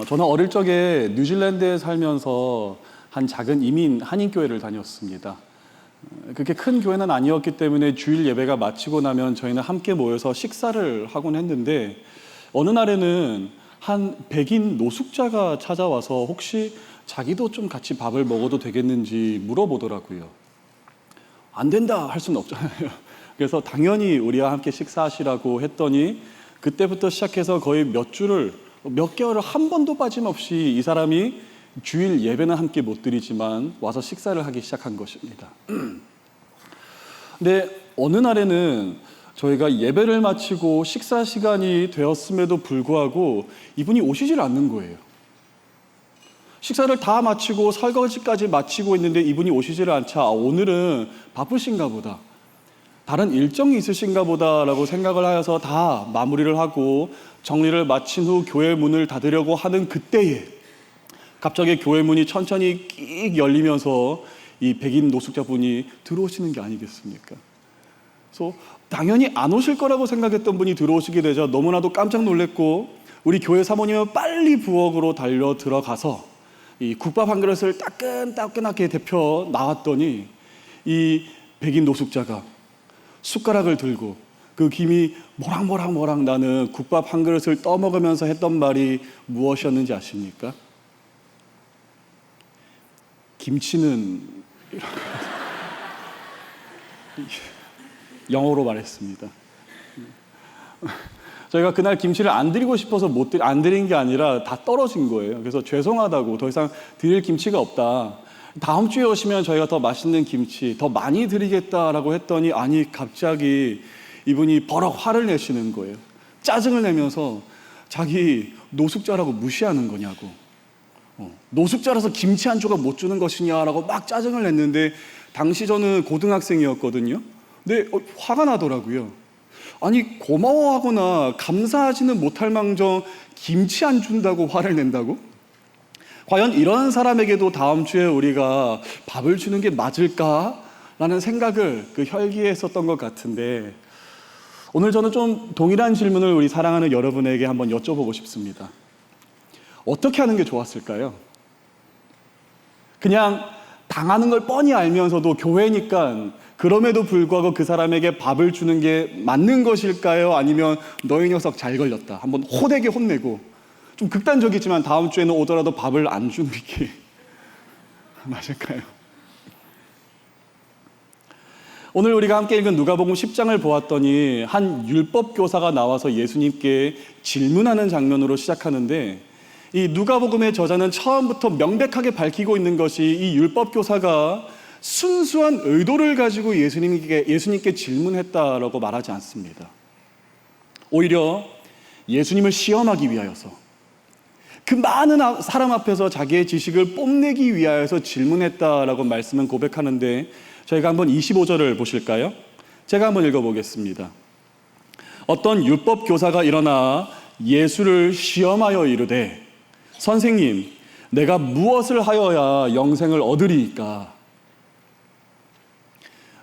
저는 어릴 적에 뉴질랜드에 살면서 한 작은 이민 한인교회를 다녔습니다. 그렇게 큰 교회는 아니었기 때문에 주일 예배가 마치고 나면 저희는 함께 모여서 식사를 하곤 했는데, 어느 날에는 한 백인 노숙자가 찾아와서 혹시 자기도 좀 같이 밥을 먹어도 되겠는지 물어보더라고요. 안 된다 할 수는 없잖아요. 그래서 당연히 우리와 함께 식사하시라고 했더니, 그때부터 시작해서 거의 몇 개월을 한 번도 빠짐없이 이 사람이 주일 예배는 함께 못 드리지만 와서 식사를 하기 시작한 것입니다. 근데 어느 날에는 저희가 예배를 마치고 식사 시간이 되었음에도 불구하고 이분이 오시질 않는 거예요. 식사를 다 마치고 설거지까지 마치고 있는데 이분이 오시지를 않자, 오늘은 바쁘신가 보다, 다른 일정이 있으신가 보다라고 생각을 하여서 다 마무리를 하고 정리를 마친 후 교회 문을 닫으려고 하는 그때에 갑자기 교회 문이 천천히 끽 열리면서 이 백인 노숙자분이 들어오시는 게 아니겠습니까? 그래서 당연히 안 오실 거라고 생각했던 분이 들어오시게 되자 너무나도 깜짝 놀랐고, 우리 교회 사모님은 빨리 부엌으로 달려 들어가서 이 국밥 한 그릇을 따끈따끈하게 데펴 나왔더니, 이 백인 노숙자가 숟가락을 들고 그 김이 모락모락 나는 국밥 한 그릇을 떠먹으면서 했던 말이 무엇이었는지 아십니까? 김치는 영어로 말했습니다. 저희가 그날 김치를 안 드리고 싶어서 안 드린 게 아니라 다 떨어진 거예요. 그래서 죄송하다고, 더 이상 드릴 김치가 없다, 다음 주에 오시면 저희가 더 맛있는 김치 더 많이 드리겠다라고 했더니, 아니 갑자기 이분이 버럭 화를 내시는 거예요. 짜증을 내면서 자기 노숙자라고 무시하는 거냐고, 노숙자라서 김치 한 조각 못 주는 것이냐라고 막 짜증을 냈는데, 당시 저는 고등학생이었거든요. 근데 화가 나더라고요. 아니 고마워하거나 감사하지는 못할 망정 김치 안 준다고 화를 낸다고? 과연 이런 사람에게도 다음 주에 우리가 밥을 주는 게 맞을까라는 생각을 그 혈기에 했었던 것 같은데, 오늘 저는 좀 동일한 질문을 우리 사랑하는 여러분에게 한번 여쭤보고 싶습니다. 어떻게 하는 게 좋았을까요? 그냥 당하는 걸 뻔히 알면서도 교회니까 그럼에도 불구하고 그 사람에게 밥을 주는 게 맞는 것일까요? 아니면 너희 녀석 잘 걸렸다, 한번 호되게 혼내고, 좀 극단적이지만 다음 주에는 오더라도 밥을 안 주는 게 맞을까요? 오늘 우리가 함께 읽은 누가복음 10장을 보았더니 한 율법 교사가 나와서 예수님께 질문하는 장면으로 시작하는데, 이 누가복음의 저자는 처음부터 명백하게 밝히고 있는 것이 이 율법 교사가 순수한 의도를 가지고 예수님께 질문했다라고 말하지 않습니다. 오히려 예수님을 시험하기 위하여서, 그 많은 사람 앞에서 자기의 지식을 뽐내기 위하여서 질문했다라고 말씀은 고백하는데, 저희가 한번 25절을 보실까요? 제가 한번 읽어보겠습니다. 어떤 율법 교사가 일어나 예수를 시험하여 이르되, 선생님, 내가 무엇을 하여야 영생을 얻으리이까?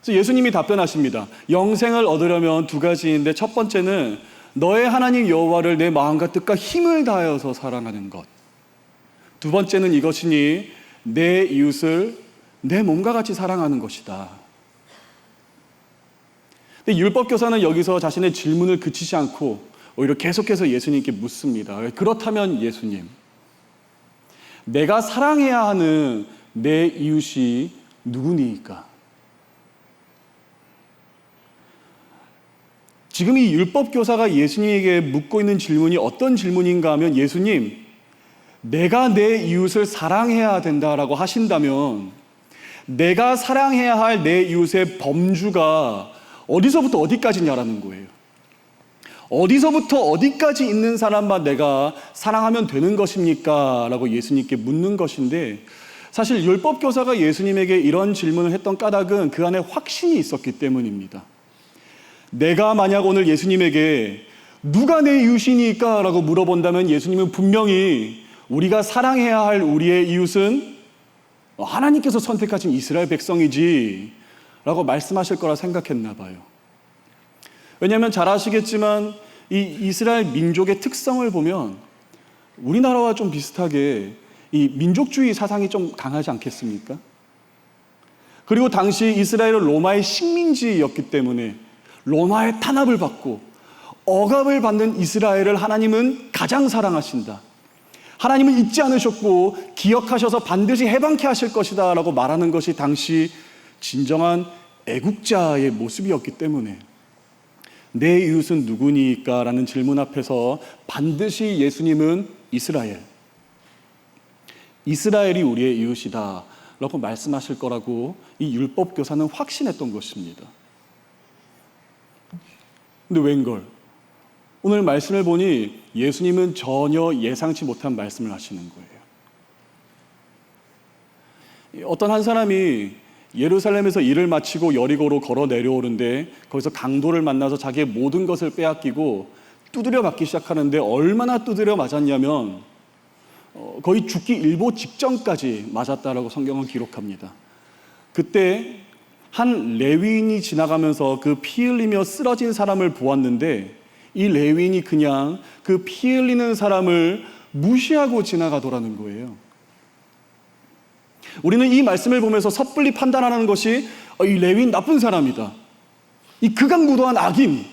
그래서 예수님이 답변하십니다. 영생을 얻으려면 두 가지인데, 첫 번째는 너의 하나님 여호와를 내 마음과 뜻과 힘을 다하여서 사랑하는 것, 두 번째는 이것이니 내 이웃을 내 몸과 같이 사랑하는 것이다. 근데 율법교사는 여기서 자신의 질문을 그치지 않고 오히려 계속해서 예수님께 묻습니다. 그렇다면 예수님, 내가 사랑해야 하는 내 이웃이 누구니까? 지금 이 율법교사가 예수님에게 묻고 있는 질문이 어떤 질문인가 하면, 예수님, 내가 내 이웃을 사랑해야 된다라고 하신다면 내가 사랑해야 할 내 이웃의 범주가 어디서부터 어디까지냐라는 거예요. 어디서부터 어디까지 있는 사람만 내가 사랑하면 되는 것입니까? 라고 예수님께 묻는 것인데, 사실 율법교사가 예수님에게 이런 질문을 했던 까닭은 그 안에 확신이 있었기 때문입니다. 내가 만약 오늘 예수님에게 누가 내 이웃이니까? 라고 물어본다면 예수님은 분명히 우리가 사랑해야 할 우리의 이웃은 하나님께서 선택하신 이스라엘 백성이지 라고 말씀하실 거라 생각했나 봐요. 왜냐하면 잘 아시겠지만 이 이스라엘 민족의 특성을 보면 우리나라와 좀 비슷하게 이 민족주의 사상이 좀 강하지 않겠습니까? 그리고 당시 이스라엘은 로마의 식민지였기 때문에 로마의 탄압을 받고 억압을 받는 이스라엘을 하나님은 가장 사랑하신다. 하나님은 잊지 않으셨고 기억하셔서 반드시 해방케 하실 것이다 라고 말하는 것이 당시 진정한 애국자의 모습이었기 때문에 내 이웃은 누구니까? 라는 질문 앞에서 반드시 예수님은 이스라엘이 우리의 이웃이다 라고 말씀하실 거라고 이 율법 교사는 확신했던 것입니다. 근데 웬걸? 오늘 말씀을 보니 예수님은 전혀 예상치 못한 말씀을 하시는 거예요. 어떤 한 사람이 예루살렘에서 일을 마치고 여리고로 걸어 내려오는데 거기서 강도를 만나서 자기의 모든 것을 빼앗기고 두드려 맞기 시작하는데 얼마나 두드려 맞았냐면 거의 죽기 일보 직전까지 맞았다라고 성경은 기록합니다. 그때 한 레위인이 지나가면서 그 피 흘리며 쓰러진 사람을 보았는데 이 레위인이 그냥 그 피 흘리는 사람을 무시하고 지나가더라는 거예요. 우리는 이 말씀을 보면서 섣불리 판단하는 것이 이 레위인 나쁜 사람이다. 이 극악무도한 악인,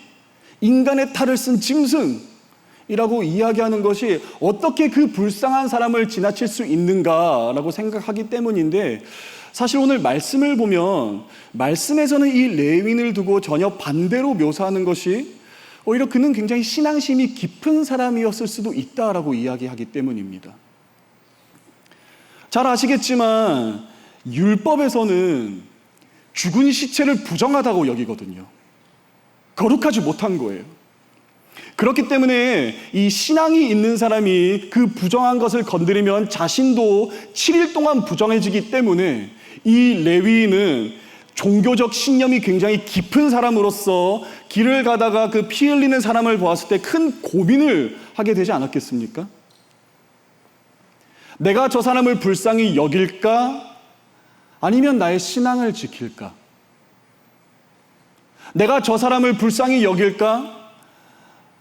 인간의 탈을 쓴 짐승이라고 이야기하는 것이 어떻게 그 불쌍한 사람을 지나칠 수 있는가라고 생각하기 때문인데 사실 오늘 말씀을 보면 말씀에서는 이 레위인을 두고 전혀 반대로 묘사하는 것이 오히려 그는 굉장히 신앙심이 깊은 사람이었을 수도 있다라고 이야기하기 때문입니다. 잘 아시겠지만 율법에서는 죽은 시체를 부정하다고 여기거든요. 거룩하지 못한 거예요. 그렇기 때문에 이 신앙이 있는 사람이 그 부정한 것을 건드리면 자신도 7일 동안 부정해지기 때문에 이 레위인은 종교적 신념이 굉장히 깊은 사람으로서 길을 가다가 그 피 흘리는 사람을 보았을 때 큰 고민을 하게 되지 않았겠습니까? 내가 저 사람을 불쌍히 여길까? 아니면 나의 신앙을 지킬까? 내가 저 사람을 불쌍히 여길까?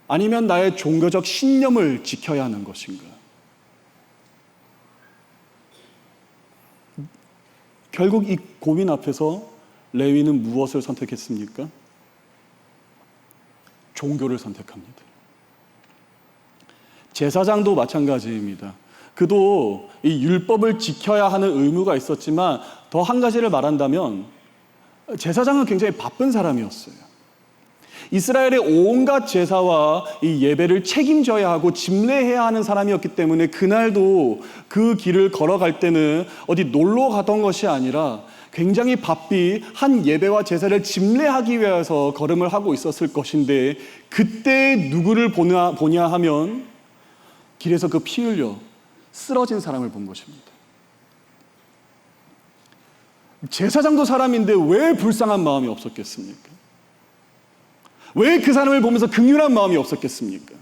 아니면 나의 종교적 신념을 지켜야 하는 것인가? 결국 이 고민 앞에서 레위는 무엇을 선택했습니까? 종교를 선택합니다. 제사장도 마찬가지입니다. 그도 이 율법을 지켜야 하는 의무가 있었지만 더 한 가지를 말한다면 제사장은 굉장히 바쁜 사람이었어요. 이스라엘의 온갖 제사와 이 예배를 책임져야 하고 집례해야 하는 사람이었기 때문에 그날도 그 길을 걸어갈 때는 어디 놀러 가던 것이 아니라 굉장히 바삐 한 예배와 제사를 집례하기 위해서 걸음을 하고 있었을 것인데 그때 누구를 보냐 하면 길에서 그 피 흘려 쓰러진 사람을 본 것입니다. 제사장도 사람인데 왜 불쌍한 마음이 없었겠습니까? 왜 그 사람을 보면서 긍휼한 마음이 없었겠습니까?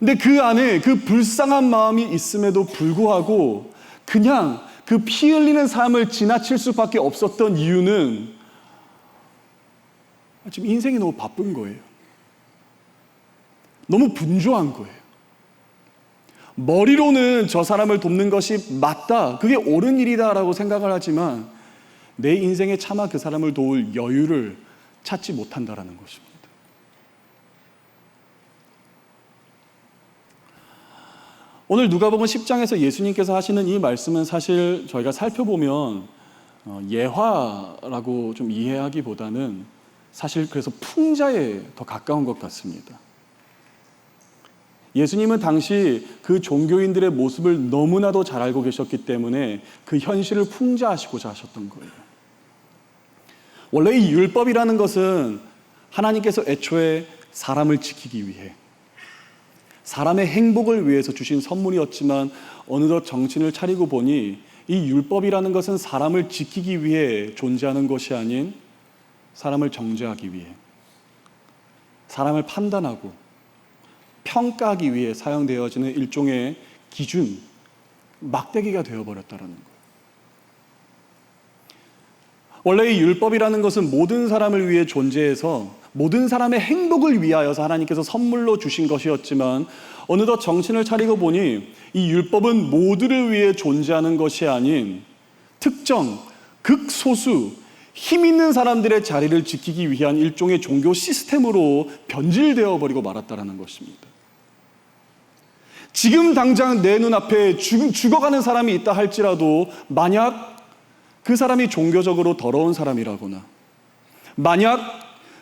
근데 그 안에 그 불쌍한 마음이 있음에도 불구하고 그냥 그 피 흘리는 삶을 지나칠 수밖에 없었던 이유는 지금 인생이 너무 바쁜 거예요. 너무 분주한 거예요. 머리로는 저 사람을 돕는 것이 맞다, 그게 옳은 일이다라고 생각을 하지만 내 인생에 차마 그 사람을 도울 여유를 찾지 못한다라는 것입니다. 오늘 누가복음 10장에서 예수님께서 하시는 이 말씀은 사실 저희가 살펴보면 예화라고 좀 이해하기보다는 사실 그래서 풍자에 더 가까운 것 같습니다. 예수님은 당시 그 종교인들의 모습을 너무나도 잘 알고 계셨기 때문에 그 현실을 풍자하시고자 하셨던 거예요. 원래 이 율법이라는 것은 하나님께서 애초에 사람을 지키기 위해, 사람의 행복을 위해서 주신 선물이었지만 어느덧 정신을 차리고 보니 이 율법이라는 것은 사람을 지키기 위해 존재하는 것이 아닌 사람을 정죄하기 위해, 사람을 판단하고 평가하기 위해 사용되어지는 일종의 기준, 막대기가 되어버렸다는 거예요. 원래 이 율법이라는 것은 모든 사람을 위해 존재해서 모든 사람의 행복을 위하여서 하나님께서 선물로 주신 것이었지만 어느덧 정신을 차리고 보니 이 율법은 모두를 위해 존재하는 것이 아닌 특정, 극소수, 힘 있는 사람들의 자리를 지키기 위한 일종의 종교 시스템으로 변질되어 버리고 말았다라는 것입니다. 지금 당장 내 눈앞에 죽어가는 사람이 있다 할지라도 만약 그 사람이 종교적으로 더러운 사람이라거나 만약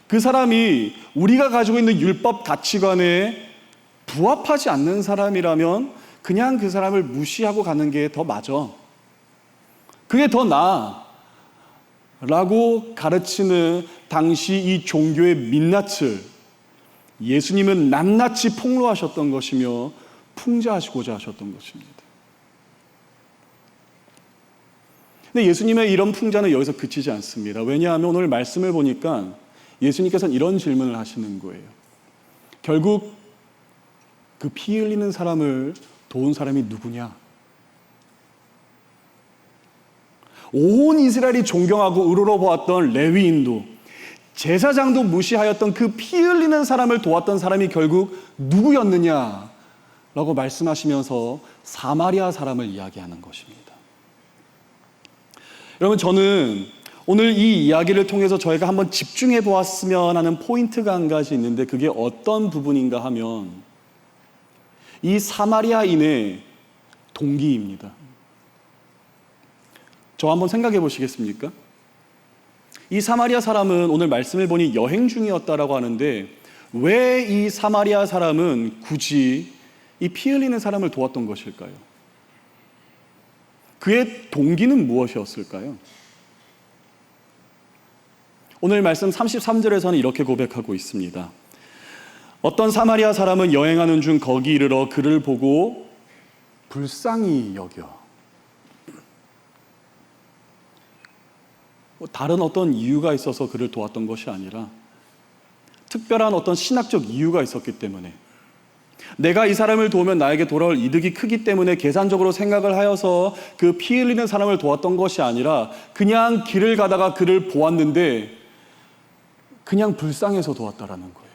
그 사람이 우리가 가지고 있는 율법 가치관에 부합하지 않는 사람이라면 그냥 그 사람을 무시하고 가는 게 더 맞아. 그게 더 나아. 라고 가르치는 당시 이 종교의 민낯을 예수님은 낱낱이 폭로하셨던 것이며 풍자하시고자 하셨던 것입니다. 근데 예수님의 이런 풍자는 여기서 그치지 않습니다. 왜냐하면 오늘 말씀을 보니까 예수님께서는 이런 질문을 하시는 거예요. 결국 그 피 흘리는 사람을 도운 사람이 누구냐? 온 이스라엘이 존경하고 우러러보았던 레위인도 제사장도 무시하였던 그 피 흘리는 사람을 도왔던 사람이 결국 누구였느냐라고 말씀하시면서 사마리아 사람을 이야기하는 것입니다. 여러분, 저는 오늘 이 이야기를 통해서 저희가 한번 집중해 보았으면 하는 포인트가 한 가지 있는데 그게 어떤 부분인가 하면 이 사마리아인의 동기입니다. 저 한번 생각해 보시겠습니까? 이 사마리아 사람은 오늘 말씀을 보니 여행 중이었다라고 하는데 왜 이 사마리아 사람은 굳이 이 피 흘리는 사람을 도왔던 것일까요? 그의 동기는 무엇이었을까요? 오늘 말씀 33절에서는 이렇게 고백하고 있습니다. 어떤 사마리아 사람은 여행하는 중 거기 이르러 그를 보고 불쌍히 여겨. 다른 어떤 이유가 있어서 그를 도왔던 것이 아니라 특별한 어떤 신학적 이유가 있었기 때문에 내가 이 사람을 도우면 나에게 돌아올 이득이 크기 때문에 계산적으로 생각을 하여서 그 피 흘리는 사람을 도왔던 것이 아니라 그냥 길을 가다가 그를 보았는데 그냥 불쌍해서 도왔다라는 거예요.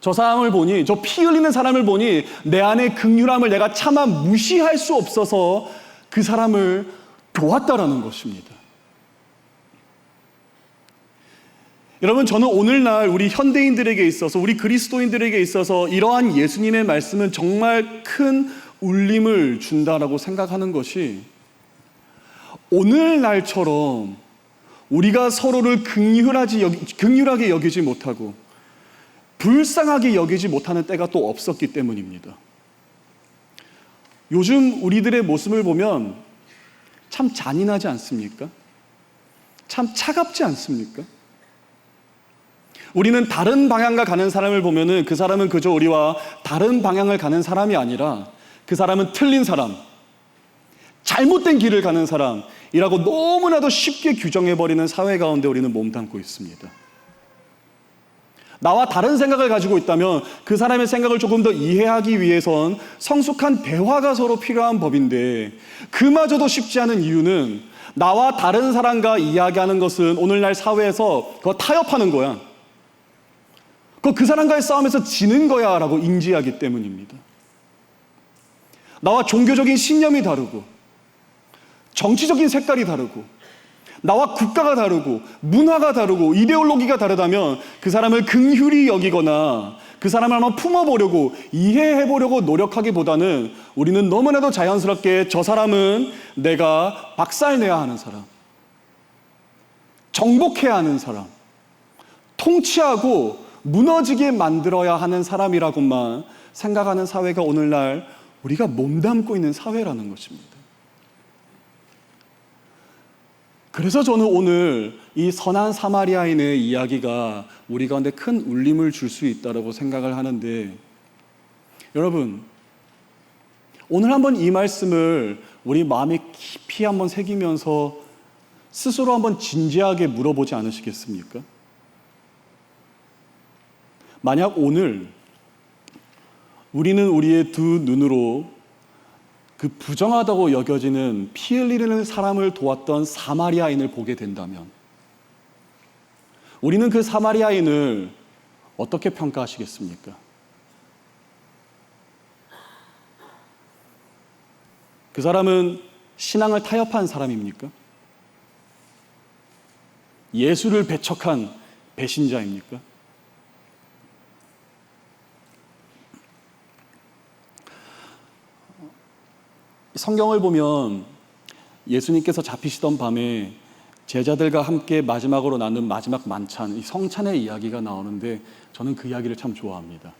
저 사람을 보니, 저 피 흘리는 사람을 보니 내 안의 긍휼함을 내가 차마 무시할 수 없어서 그 사람을 도왔다라는 것입니다. 여러분, 저는 오늘날 우리 현대인들에게 있어서, 우리 그리스도인들에게 있어서 이러한 예수님의 말씀은 정말 큰 울림을 준다라고 생각하는 것이 오늘날처럼 우리가 서로를 긍휼하게 여기지 못하고 불쌍하게 여기지 못하는 때가 또 없었기 때문입니다. 요즘 우리들의 모습을 보면 참 잔인하지 않습니까? 참 차갑지 않습니까? 우리는 다른 방향과 가는 사람을 보면은 그 사람은 그저 우리와 다른 방향을 가는 사람이 아니라 그 사람은 틀린 사람, 잘못된 길을 가는 사람이라고 너무나도 쉽게 규정해버리는 사회 가운데 우리는 몸담고 있습니다. 나와 다른 생각을 가지고 있다면 그 사람의 생각을 조금 더 이해하기 위해선 성숙한 대화가 서로 필요한 법인데 그마저도 쉽지 않은 이유는 나와 다른 사람과 이야기하는 것은 오늘날 사회에서 그거 타협하는 거야. 그 사람과의 싸움에서 지는 거야 라고 인지하기 때문입니다. 나와 종교적인 신념이 다르고 정치적인 색깔이 다르고 나와 국가가 다르고 문화가 다르고 이데올로기가 다르다면 그 사람을 긍휼히 여기거나 그 사람을 한번 품어보려고 이해해보려고 노력하기보다는 우리는 너무나도 자연스럽게 저 사람은 내가 박살내야 하는 사람, 정복해야 하는 사람, 통치하고 무너지게 만들어야 하는 사람이라고만 생각하는 사회가 오늘날 우리가 몸담고 있는 사회라는 것입니다. 그래서 저는 오늘 이 선한 사마리아인의 이야기가 우리 가운데 큰 울림을 줄 수 있다고 생각을 하는데 여러분, 오늘 한번 이 말씀을 우리 마음에 깊이 한번 새기면서 스스로 한번 진지하게 물어보지 않으시겠습니까? 만약 오늘 우리는 우리의 두 눈으로 그 부정하다고 여겨지는 피 흘리는 사람을 도왔던 사마리아인을 보게 된다면 우리는 그 사마리아인을 어떻게 평가하시겠습니까? 그 사람은 신앙을 타협한 사람입니까? 예수를 배척한 배신자입니까? 성경을 보면 예수님께서 잡히시던 밤에 제자들과 함께 마지막으로 나눈 마지막 만찬, 이 성찬의 이야기가 나오는데 저는 그 이야기를 참 좋아합니다.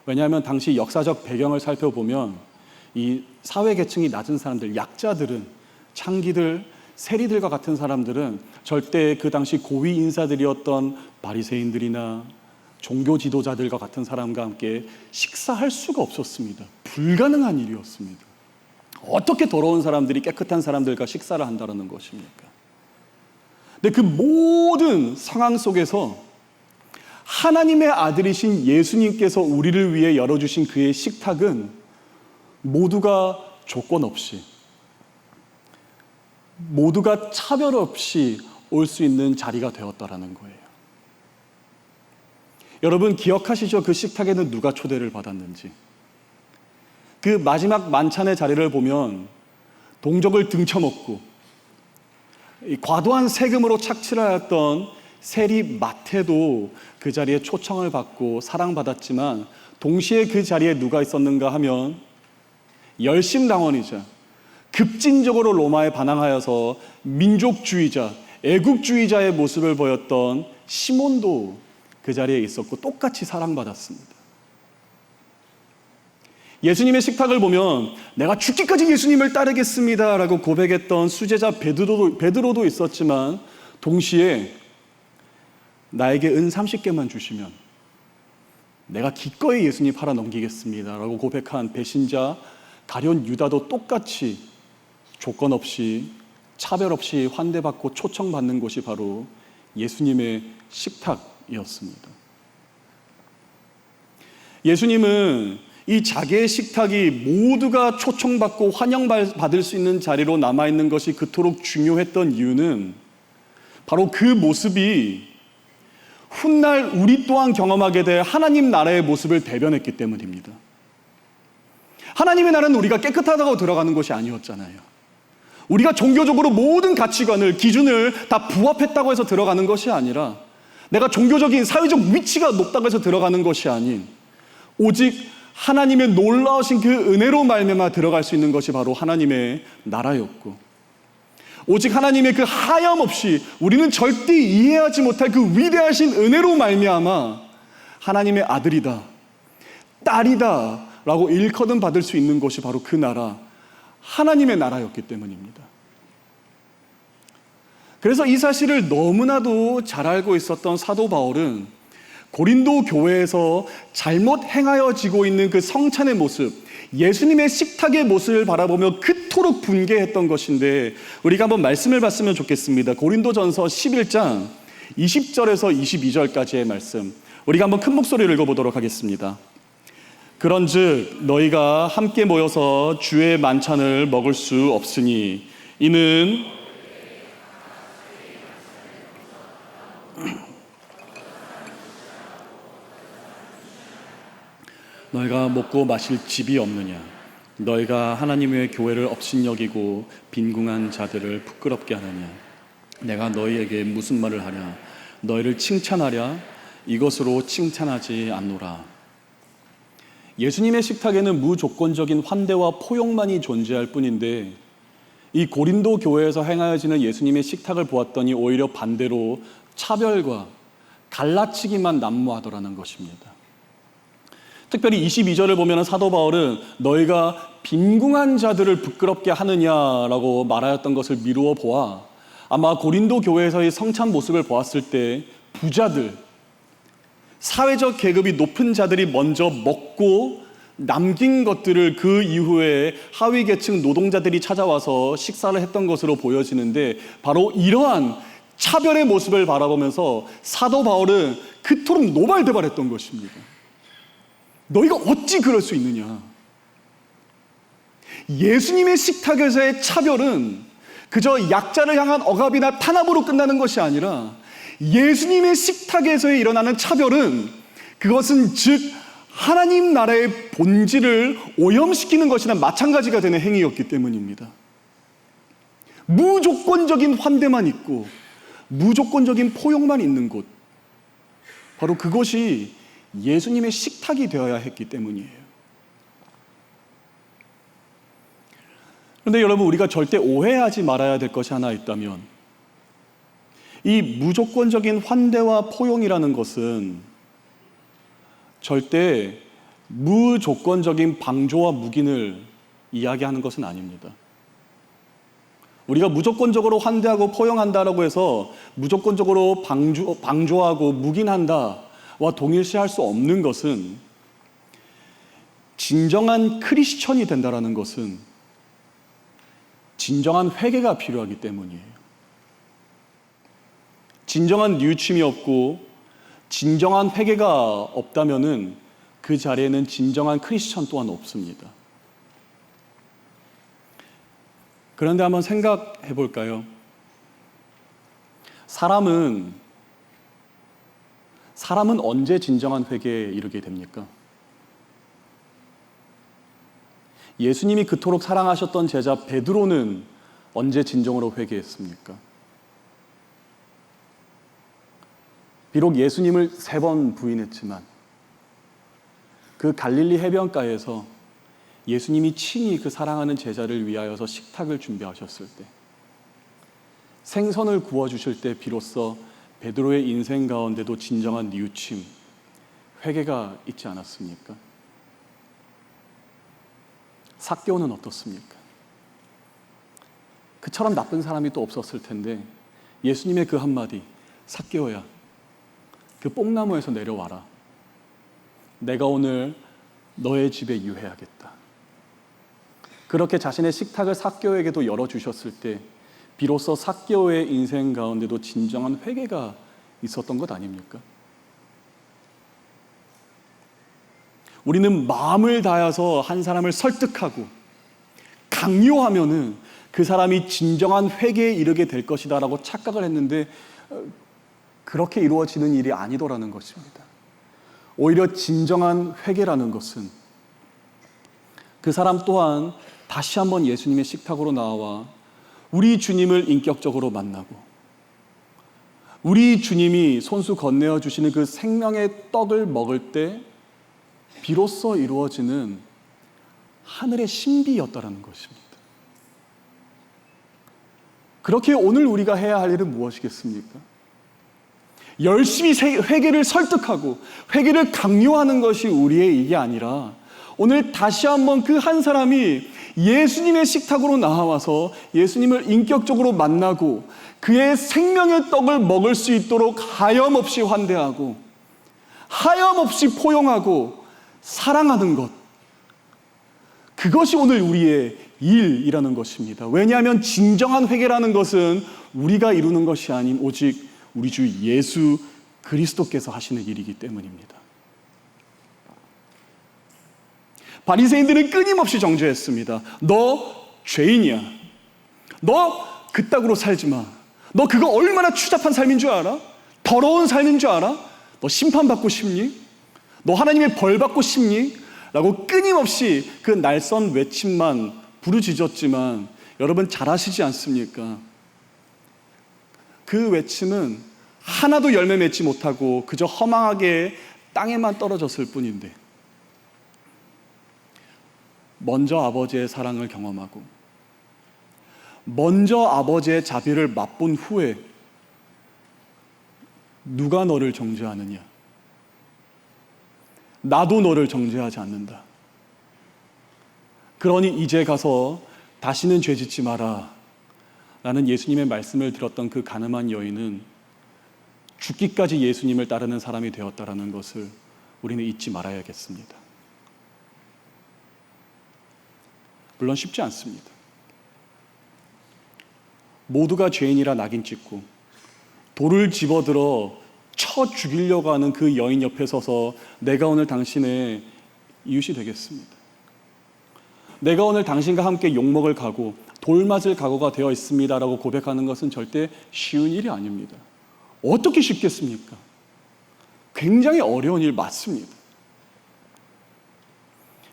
왜냐하면 당시 역사적 배경을 살펴보면 이 사회계층이 낮은 사람들, 약자들은, 창기들, 세리들과 같은 사람들은 절대 그 당시 고위 인사들이었던 바리새인들이나 종교 지도자들과 같은 사람과 함께 식사할 수가 없었습니다. 불가능한 일이었습니다. 어떻게 더러운 사람들이 깨끗한 사람들과 식사를 한다는 것입니까? 근데 그 모든 상황 속에서 하나님의 아들이신 예수님께서 우리를 위해 열어주신 그의 식탁은 모두가 조건 없이, 모두가 차별 없이 올 수 있는 자리가 되었다라는 거예요. 여러분 기억하시죠? 그 식탁에는 누가 초대를 받았는지. 그 마지막 만찬의 자리를 보면 동족을 등쳐먹고 과도한 세금으로 착취하였던 세리 마태도 그 자리에 초청을 받고 사랑받았지만 동시에 그 자리에 누가 있었는가 하면 열심당원이자 급진적으로 로마에 반항하여서 민족주의자, 애국주의자의 모습을 보였던 시몬도 그 자리에 있었고 똑같이 사랑받았습니다. 예수님의 식탁을 보면 내가 죽기까지 예수님을 따르겠습니다 라고 고백했던 수제자 베드로도 있었지만 동시에 나에게 은 30개만 주시면 내가 기꺼이 예수님 팔아 넘기겠습니다 라고 고백한 배신자 가룟 유다도 똑같이 조건 없이 차별 없이 환대받고 초청받는 곳이 바로 예수님의 식탁이었습니다. 예수님은 이 자기의 식탁이 모두가 초청받고 환영받을 수 있는 자리로 남아있는 것이 그토록 중요했던 이유는 바로 그 모습이 훗날 우리 또한 경험하게 될 하나님 나라의 모습을 대변했기 때문입니다. 하나님의 나라는 우리가 깨끗하다고 들어가는 것이 아니었잖아요. 우리가 종교적으로 모든 가치관을, 기준을 다 부합했다고 해서 들어가는 것이 아니라 내가 종교적인 사회적 위치가 높다고 해서 들어가는 것이 아닌 오직 하나님의 놀라우신 그 은혜로 말미암아 들어갈 수 있는 것이 바로 하나님의 나라였고 오직 하나님의 그 하염없이 우리는 절대 이해하지 못할 그 위대하신 은혜로 말미암아 하나님의 아들이다, 딸이다 라고 일컬음 받을 수 있는 것이 바로 그 나라, 하나님의 나라였기 때문입니다. 그래서 이 사실을 너무나도 잘 알고 있었던 사도 바울은 고린도 교회에서 잘못 행하여지고 있는 그 성찬의 모습, 예수님의 식탁의 모습을 바라보며 그토록 분개했던 것인데 우리가 한번 말씀을 봤으면 좋겠습니다. 고린도전서 11장 20절에서 22절까지의 말씀, 우리가 한번 큰 목소리로 읽어보도록 하겠습니다. 그런즉 너희가 함께 모여서 주의 만찬을 먹을 수 없으니 이는 너희가 먹고 마실 집이 없느냐? 너희가 하나님의 교회를 업신여기고 빈궁한 자들을 부끄럽게 하느냐? 내가 너희에게 무슨 말을 하랴? 너희를 칭찬하랴? 이것으로 칭찬하지 않노라. 예수님의 식탁에는 무조건적인 환대와 포용만이 존재할 뿐인데 이 고린도 교회에서 행하여지는 예수님의 식탁을 보았더니 오히려 반대로 차별과 갈라치기만 난무하더라는 것입니다. 특별히 22절을 보면 사도 바울은 너희가 빈궁한 자들을 부끄럽게 하느냐라고 말하였던 것을 미루어 보아 아마 고린도 교회에서의 성찬 모습을 보았을 때 부자들, 사회적 계급이 높은 자들이 먼저 먹고 남긴 것들을 그 이후에 하위 계층 노동자들이 찾아와서 식사를 했던 것으로 보여지는데 바로 이러한 차별의 모습을 바라보면서 사도 바울은 그토록 노발대발했던 것입니다. 너희가 어찌 그럴 수 있느냐? 예수님의 식탁에서의 차별은 그저 약자를 향한 억압이나 탄압으로 끝나는 것이 아니라 예수님의 식탁에서 일어나는 차별은 그것은 즉 하나님 나라의 본질을 오염시키는 것이나 마찬가지가 되는 행위였기 때문입니다. 무조건적인 환대만 있고 무조건적인 포용만 있는 곳, 바로 그것이 예수님의 식탁이 되어야 했기 때문이에요. 그런데 여러분, 우리가 절대 오해하지 말아야 될 것이 하나 있다면, 이 무조건적인 환대와 포용이라는 것은 절대 무조건적인 방조와 묵인을 이야기하는 것은 아닙니다. 우리가 무조건적으로 환대하고 포용한다라고 해서 무조건적으로 방조하고 묵인한다와 동일시할 수 없는 것은, 진정한 크리스천이 된다라는 것은 진정한 회개가 필요하기 때문이에요. 진정한 뉘우침이 없고 진정한 회개가 없다면은 그 자리에는 진정한 크리스천 또한 없습니다. 그런데 한번 생각해 볼까요? 사람은 언제 진정한 회개에 이르게 됩니까? 예수님이 그토록 사랑하셨던 제자 베드로는 언제 진정으로 회개했습니까? 비록 예수님을 3번 부인했지만 그 갈릴리 해변가에서 예수님이 친히 그 사랑하는 제자를 위하여서 식탁을 준비하셨을 때, 생선을 구워주실 때 비로소 베드로의 인생 가운데도 진정한 뉘우침, 회개가 있지 않았습니까? 삭개오는 어떻습니까? 그처럼 나쁜 사람이 또 없었을 텐데 예수님의 그 한마디, 삭개오야, 그 뽕나무에서 내려와라. 내가 오늘 너의 집에 유해하겠다. 그렇게 자신의 식탁을 삭개오에게도 열어주셨을 때 비로소 삭개오의 인생 가운데도 진정한 회개가 있었던 것 아닙니까? 우리는 마음을 다해서 한 사람을 설득하고 강요하면은 그 사람이 진정한 회개에 이르게 될 것이다 라고 착각을 했는데 그렇게 이루어지는 일이 아니더라는 것입니다. 오히려 진정한 회개라는 것은 그 사람 또한 다시 한번 예수님의 식탁으로 나와 우리 주님을 인격적으로 만나고 우리 주님이 손수 건네어 주시는 그 생명의 떡을 먹을 때 비로소 이루어지는 하늘의 신비였다라는 것입니다. 그렇게 오늘 우리가 해야 할 일은 무엇이겠습니까? 열심히 회개를 설득하고 회개를 강요하는 것이 우리의 일이 아니라 오늘 다시 한번 그 한 사람이 예수님의 식탁으로 나와서 예수님을 인격적으로 만나고 그의 생명의 떡을 먹을 수 있도록 하염없이 환대하고 하염없이 포용하고 사랑하는 것, 그것이 오늘 우리의 일이라는 것입니다. 왜냐하면 진정한 회개라는 것은 우리가 이루는 것이 아닌 오직 우리 주 예수 그리스도께서 하시는 일이기 때문입니다. 바리새인들은 끊임없이 정죄했습니다. 너 죄인이야. 너 그따구로 살지 마. 너 그거 얼마나 추잡한 삶인 줄 알아? 더러운 삶인 줄 알아? 너 심판받고 싶니? 너 하나님의 벌 받고 싶니? 라고 끊임없이 그 날선 외침만 부르짖었지만 여러분 잘 아시지 않습니까? 그 외침은 하나도 열매 맺지 못하고 그저 허망하게 땅에만 떨어졌을 뿐인데, 먼저 아버지의 사랑을 경험하고 먼저 아버지의 자비를 맛본 후에 누가 너를 정죄하느냐? 나도 너를 정죄하지 않는다. 그러니 이제 가서 다시는 죄짓지 마라 라는 예수님의 말씀을 들었던 그 가늠한 여인은 죽기까지 예수님을 따르는 사람이 되었다라는 것을 우리는 잊지 말아야겠습니다. 물론 쉽지 않습니다. 모두가 죄인이라 낙인 찍고 돌을 집어들어 쳐 죽이려고 하는 그 여인 옆에 서서 내가 오늘 당신의 이웃이 되겠습니다. 내가 오늘 당신과 함께 욕먹을 각오, 돌맞을 각오가 되어 있습니다라고 고백하는 것은 절대 쉬운 일이 아닙니다. 어떻게 쉽겠습니까? 굉장히 어려운 일 맞습니다.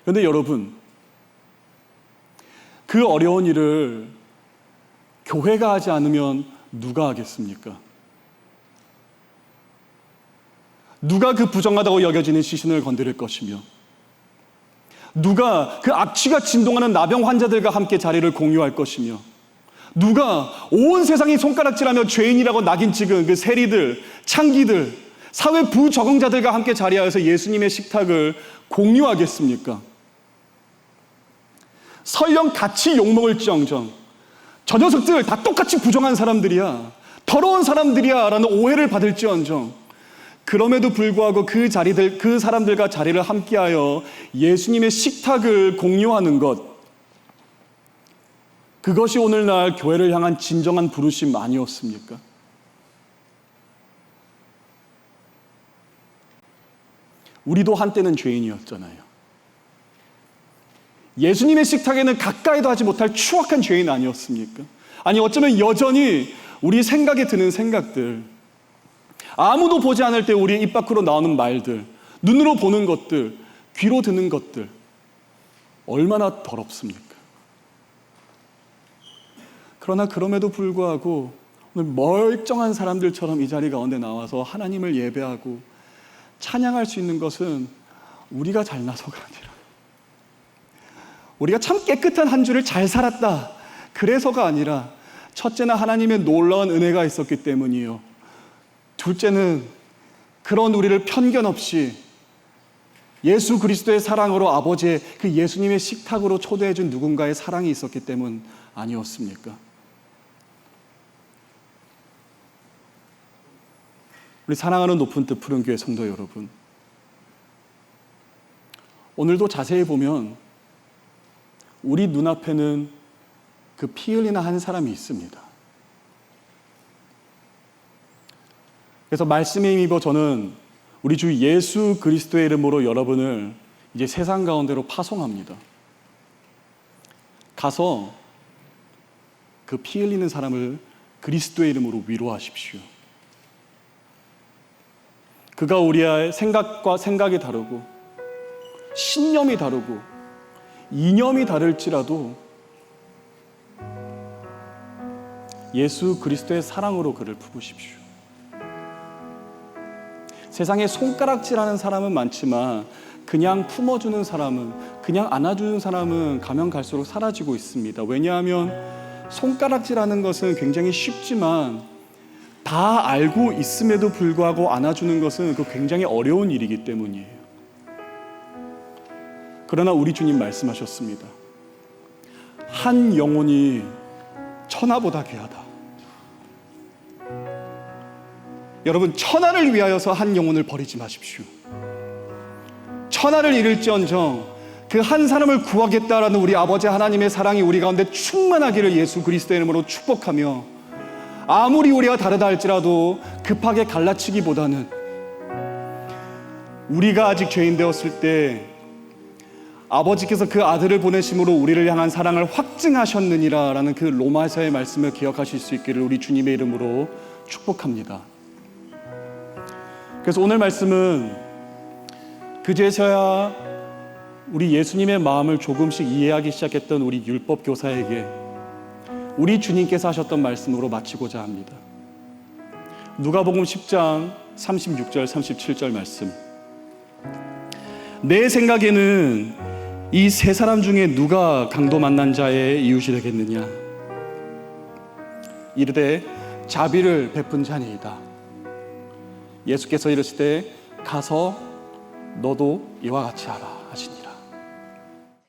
그런데 여러분, 그 어려운 일을 교회가 하지 않으면 누가 하겠습니까? 누가 그 부정하다고 여겨지는 시신을 건드릴 것이며, 누가 그 악취가 진동하는 나병 환자들과 함께 자리를 공유할 것이며, 누가 온 세상이 손가락질하며 죄인이라고 낙인 찍은 그 세리들, 창기들, 사회 부적응자들과 함께 자리하여서 예수님의 식탁을 공유하겠습니까? 설령 같이 욕먹을지언정 저 녀석들 다 똑같이 부정한 사람들이야, 더러운 사람들이야 라는 오해를 받을지언정, 그럼에도 불구하고 그 사람들과 자리를 함께하여 예수님의 식탁을 공유하는 것, 그것이 오늘날 교회를 향한 진정한 부르심 아니었습니까? 우리도 한때는 죄인이었잖아요. 예수님의 식탁에는 가까이도 하지 못할 추악한 죄인 아니었습니까? 아니, 어쩌면 여전히 우리 생각에 드는 생각들, 아무도 보지 않을 때 우리 입 밖으로 나오는 말들, 눈으로 보는 것들, 귀로 듣는 것들, 얼마나 더럽습니까? 그러나 그럼에도 불구하고 오늘 멀쩡한 사람들처럼 이 자리 가운데 나와서 하나님을 예배하고 찬양할 수 있는 것은 우리가 잘나서가 아니라, 우리가 참 깨끗한 한 주를 잘 살았다, 그래서가 아니라, 첫째는 하나님의 놀라운 은혜가 있었기 때문이요, 둘째는 그런 우리를 편견 없이 예수 그리스도의 사랑으로 아버지의 그 예수님의 식탁으로 초대해 준 누군가의 사랑이 있었기 때문 아니었습니까? 우리 사랑하는 높은 뜻 푸른 교회 성도 여러분, 오늘도 자세히 보면 우리 눈앞에는 그 피 흘리는 한 사람이 있습니다. 그래서 말씀에 힘입어 저는 우리 주 예수 그리스도의 이름으로 여러분을 이제 세상 가운데로 파송합니다. 가서 그 피 흘리는 사람을 그리스도의 이름으로 위로하십시오. 그가 우리의 생각과 생각이 다르고 신념이 다르고 이념이 다를지라도 예수 그리스도의 사랑으로 그를 품으십시오. 세상에 손가락질하는 사람은 많지만 그냥 품어주는 사람은, 그냥 안아주는 사람은 가면 갈수록 사라지고 있습니다. 왜냐하면 손가락질하는 것은 굉장히 쉽지만 다 알고 있음에도 불구하고 안아주는 것은 그 굉장히 어려운 일이기 때문이에요. 그러나 우리 주님 말씀하셨습니다. 한 영혼이 천하보다 귀하다. 여러분, 천하를 위하여서 한 영혼을 버리지 마십시오. 천하를 잃을지언정 그 한 사람을 구하겠다라는 우리 아버지 하나님의 사랑이 우리 가운데 충만하기를 예수 그리스도의 이름으로 축복하며, 아무리 우리가 다르다 할지라도 급하게 갈라치기보다는 우리가 아직 죄인 되었을 때 아버지께서 그 아들을 보내심으로 우리를 향한 사랑을 확증하셨느니라 라는 그 로마서의 말씀을 기억하실 수 있기를 우리 주님의 이름으로 축복합니다. 그래서 오늘 말씀은 그제서야 우리 예수님의 마음을 조금씩 이해하기 시작했던 우리 율법 교사에게 우리 주님께서 하셨던 말씀으로 마치고자 합니다. 누가복음 10장 36절 37절 말씀. 내 생각에는 이 세 사람 중에 누가 강도 만난 자의 이웃이 되겠느냐? 이르되 자비를 베푼 자니이다. 예수께서 이르시되 가서 너도 이와 같이 하라 하시니.